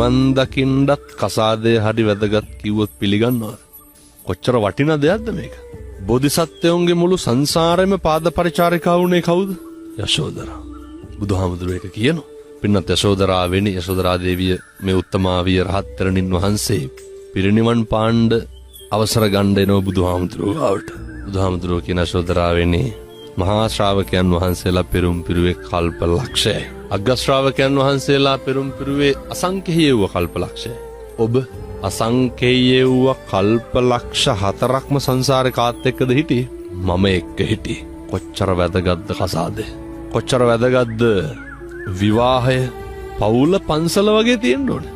නිවන් දකින්නත් කසාදේ හරි වැදගත් කිව්වොත් පිළිගන්නවද? කොච්චර වටිනා දෙයක්ද මේක? බෝධිසත්වයන්ගේ මුළු සංසාරෙම පාද පරිචාරිකා වුණේ කවුද? යශෝදරා. බුදුහාමුදුරුවෝ ඒක කියනවා. පින්නත් යශෝදරා වෙනි යශෝදරා දේවිය මේ උත්තමාවිය රහත් තෙරණින් වහන්සේ පිරිනිවන් පාණ්ඩ අවසර ගන්න එනවා බුදුහාමුදුරුවෝ ගාවට. බුදුහාමුදුරුවෝ කියන යශෝදරා වෙනි මහා ශ්‍රාවකයන් වහන්සේලා පෙරම් පිරුවේ කල්ප ලක්ෂයයි. අග්ග ශ්‍රාවකයන් වහන්සේලා පෙරම් පිරුවේ අසංඛේය වූ කල්ප ලක්ෂයයි. ඔබ අසංඛේය වූ කල්ප ලක්ෂ 4ක්ම සංසාරේ කාත් එක්කද හිටියේ? මම එක්ක හිටියේ. කොච්චර වැදගත්ද කසාදේ? කොච්චර වැදගත්ද විවාහය? පවුල පන්සල වගේ තියෙන්න ඕනේ.